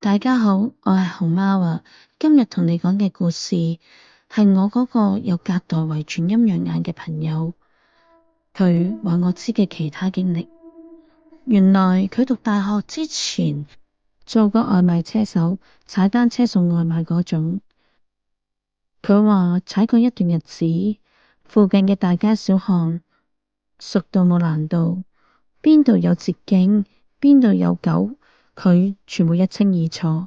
大家好，我係熊貓啊。今日同你講嘅故事係我嗰個有隔代遺傳陰陽眼嘅朋友，佢話我知嘅其他經歷。原來佢讀大學之前做過外賣車手，踩單車送外賣嗰種。佢話踩過一段日子，附近嘅大街小巷熟到冇難度，邊度有捷徑，邊度有狗，佢全部一清二楚。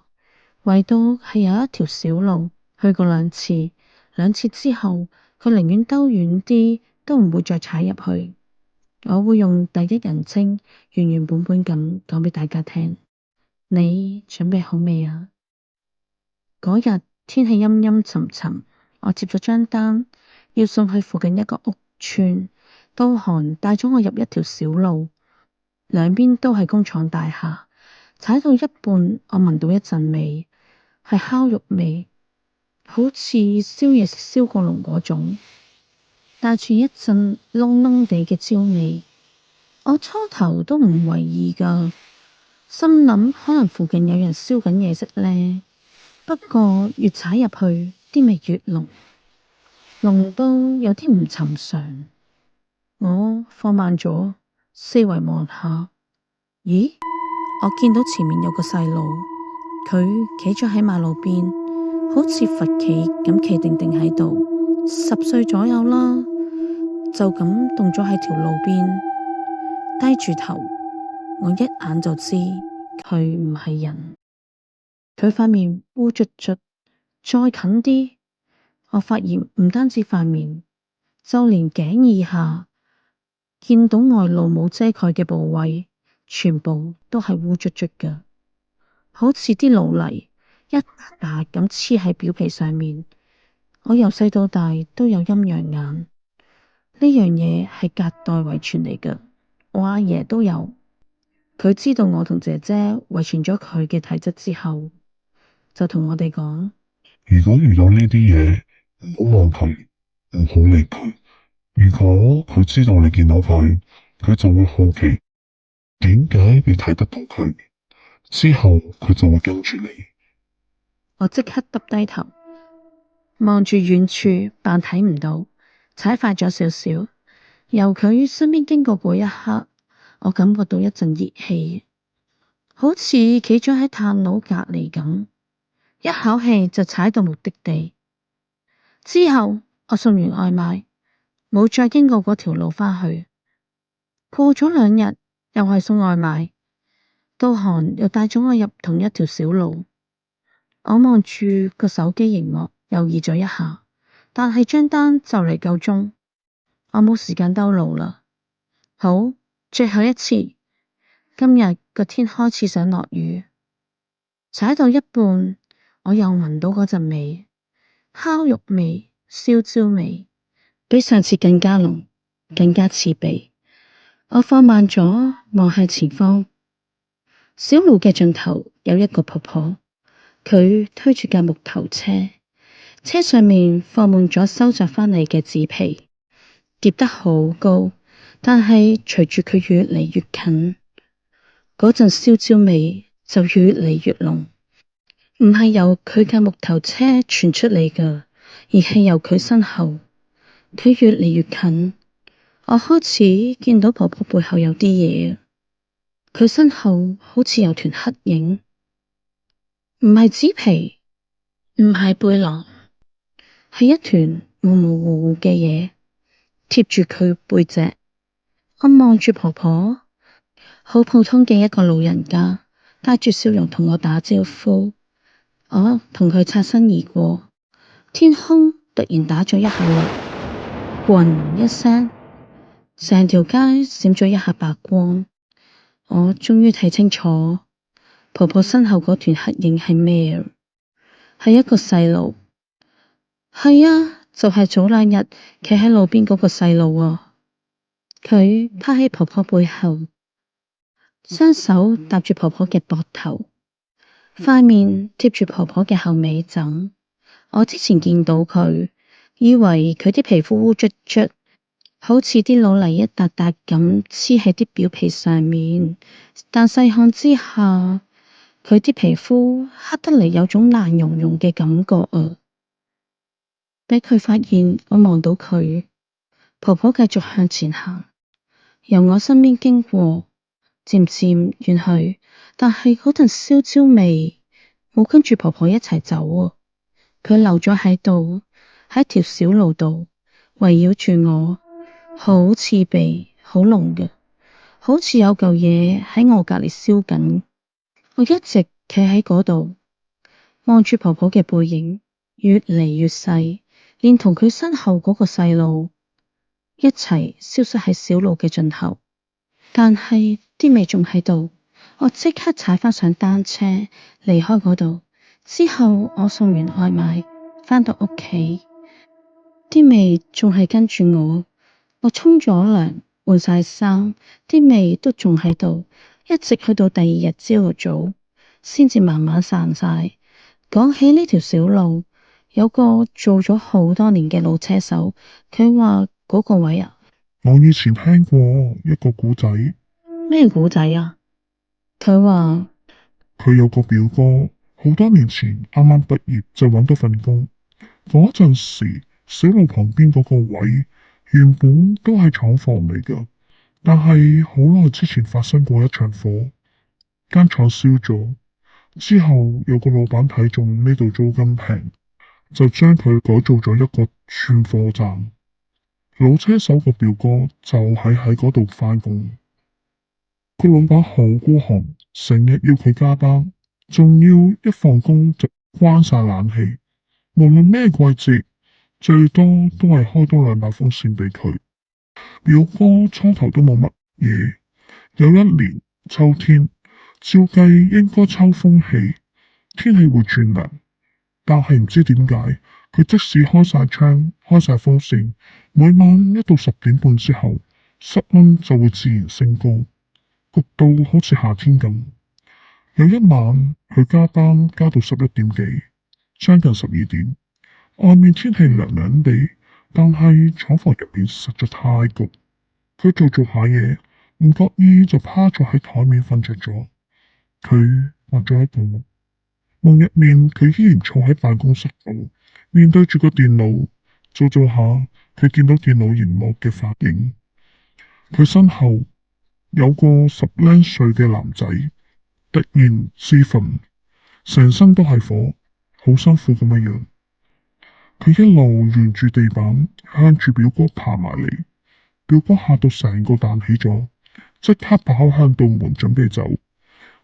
唯獨係有一條小路，去過2次，2次之後，佢寧願兜遠啲，都唔會再踩入去。我會用第一人稱原原本本咁講俾大家聽。你準備好未啊？嗰日天氣陰陰沉沉，我接咗張單，要送去附近一個屋村。導航帶咗我入一條小路，兩邊都係工廠大廈。踩到一半，我聞到一陣味。係烤肉味，好似燒嘢食燒過籠嗰種，帶住一陣燶燶地嘅焦味。我初頭都唔為意噶，心諗可能附近有人燒緊嘢食呢。不過越踩入去，啲味越濃，濃到有啲唔尋常。我放慢咗，四圍望下，咦？我見到前面有個細路，佢企咗喺馬路邊。好似佛企咁企定定喺度，10歲左右啦，就咁凍咗喺條路邊，低住頭。我一眼就知佢唔係人，佢塊面烏卒卒。再近啲，我發現唔單止塊面，就連頸以下見到外露冇遮蓋嘅部位，全部都係烏卒卒㗎，好似啲老泥一笪笪咁黐喺表皮上面。我由細到大都有陰陽眼，呢樣嘢係隔代遺傳嚟㗎。我阿爺都有，佢知道我同姐姐遺傳咗佢嘅體質之後，就同我哋講：如果遇到呢啲嘢，唔好望佢，唔好理佢。如果佢知道你見到佢，佢就會好奇點解你睇得到佢，之後佢就會跟住你。我即刻耷低頭，望住遠處，扮睇唔到，踩快咗少少。由佢身邊經過嗰一刻，我感覺到一陣熱氣，好似企咗喺炭爐隔籬咁，一口氣就踩到目的地。之後我送完外賣，冇再經過嗰條路返去。過咗2日，又係送外賣，導航又帶咗我入同一條小路。我望住個手機螢幕，猶豫咗一下，但係張單就嚟夠鐘，我冇時間兜路啦。好，最後一次。今日個天開始想落雨，踩到一半，我又聞到嗰陣味，烤肉味、燒焦味，比上次更加濃，更加刺鼻。我放慢咗，望向前方，小路嘅盡頭有一個婆婆。佢推住架木頭車，車上面放滿咗收集返嚟嘅紙皮，疊得好高。但係隨住佢越嚟越近，嗰陣燒焦味就越嚟越濃，唔係由佢架木頭車傳出嚟㗎，而係由佢身後。佢越嚟越近，我開始見到婆婆背後有啲嘢，佢身後好似有團黑影。唔係紙皮，唔係背囊，係一團模模糊糊嘅嘢貼住佢背脊。我望住婆婆，好普通嘅一個老人家，帶住笑容同我打招呼。我同佢擦身而過，天空突然打咗一下雷，轟一聲，成條街閃咗一下白光。我終於睇清楚婆婆身後嗰團黑影係咩？係一個細路，係啊，就係早2日企喺路邊嗰個細路啊。佢趴喺婆婆背後，雙手搭住婆婆嘅膊頭，塊面貼住婆婆嘅後尾枕。我之前見到佢，以為佢啲皮膚烏卒卒，好似啲老泥一笪笪咁黐喺啲表皮上面，但細看之下，佢啲皮膚黑得嚟有種爛溶溶嘅感覺啊！俾佢發現我望到佢，婆婆繼續向前行，由我身邊經過，漸漸遠去。但係嗰陣燒焦味冇跟住婆婆一齊走啊！佢留咗喺度，喺條小路度圍繞住我，好刺鼻，好濃嘅，好似有嚿嘢喺我隔籬燒緊。我一直企喺嗰度望住婆婆嘅背影越嚟越細，連同佢身後嗰個細路一齊消失喺小路嘅盡頭。但係啲味仲喺度，我即刻踩返上單車離開嗰度。之後我送完外賣返到屋企，啲味仲係跟住我。我沖咗涼換晒衫，啲味都仲喺度，一直去到第二日朝早先至慢慢散晒。講起呢條小路，有個做咗好多年嘅老車手，佢話嗰個位啊，我以前聽過一個古仔，咩古仔啊？佢話佢有個表哥，好多年前啱啱畢業就揾到份工。嗰陣時，小路旁邊嗰個位原本都係廠房嚟㗎，但係好耐之前發生過一場火，間廠燒咗。之後有個老闆睇中呢度租金平，就將佢改造咗一個串貨站。老車手個表哥就喺嗰度返工。個老闆好孤寒，成日要佢加班，仲要一放工就關晒冷氣。無論咩季節，最多都係開多兩把風扇俾佢。表哥初頭都冇乜嘢。有一年秋天，照計應該秋風起，天氣會轉涼，但係唔知點解，佢即使開晒窗、開晒風扇，每晚一到10點半之後，室溫就會自然升高，焗到好似夏天咁。有一晚，佢加班加到11點幾，將近12點，外面天氣涼涼地，但係廠房入邊實在太焗。佢做下嘢，唔覺意就趴咗喺台面瞓着咗。佢畫咗一個夢，夢入面佢依然坐喺辦公室度，面對住個電腦做下，佢見到電腦螢幕嘅反應。佢身後有個十零歲嘅男仔，突然自焚，成身都係火，好辛苦咁嘅樣。佢一路沿住地板向住表哥爬埋嚟，表哥嚇到成個彈起咗，即刻跑向道門準備走。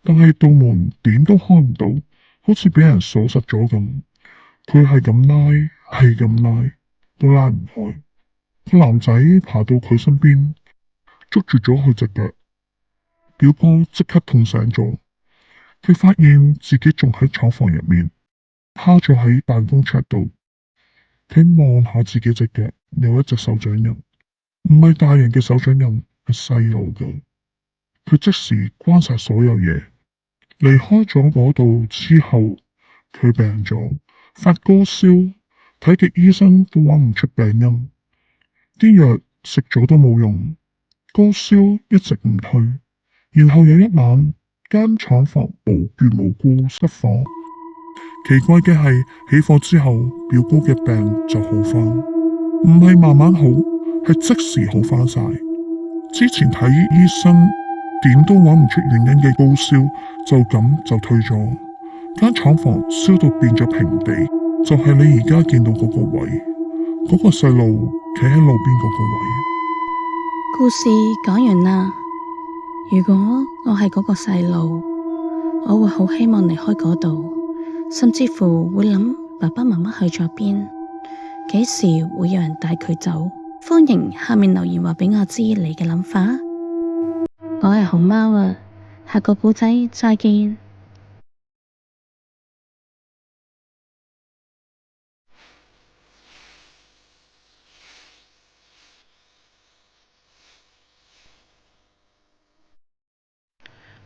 但係道門點都開唔到，好似俾人鎖實咗咁。佢係咁拉，係咁拉，都拉唔開。個男仔爬到佢身邊，捉住咗佢隻腳。表哥即刻痛醒咗，佢發現自己仲喺廠房入面，趴咗喺辦公桌度。佢望下自己隻腳，有一隻手掌印，唔係大人嘅手掌印，係細路嘅。佢即時關晒所有嘢。離開咗嗰度之後，佢病咗，發高燒，睇極醫生都揾唔出病因，啲藥食咗都冇用，高燒一直唔退。然後有一晚，間廠房無緣無故失火。奇怪嘅係，起火之後，表哥嘅病就好返，唔係慢慢好，係即時好返晒。之前睇醫生，點都揾唔出原因嘅高燒，就咁就退咗。間廠房燒到變咗平地，就係你而家見到嗰個位，嗰個細路企喺路邊嗰個位。故事講完啦。如果我係嗰個細路，我會好希望離開嗰度，甚至乎會諗爸爸媽媽去咗邊，幾時會有人帶佢走？歡迎下面留言話俾我知你嘅諗法。我係熊貓啊，下個故仔再見。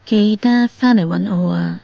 記得返嚟搵我啊！